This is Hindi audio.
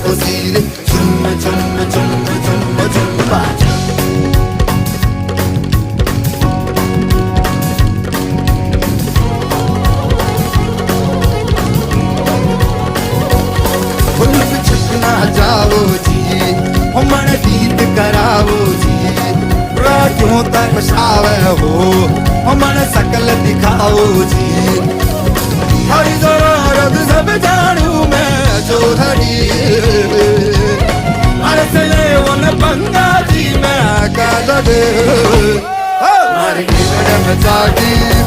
così, chum chum chum chum chum. जाओ जी मन गीत कराओ जी क्यों तक शावे हो मन सकल दिखाओ जी हरी जरूरत सब जानू मैं चौधरी अरे चले वन बंगा जी मैं का लगे हमारे में जागी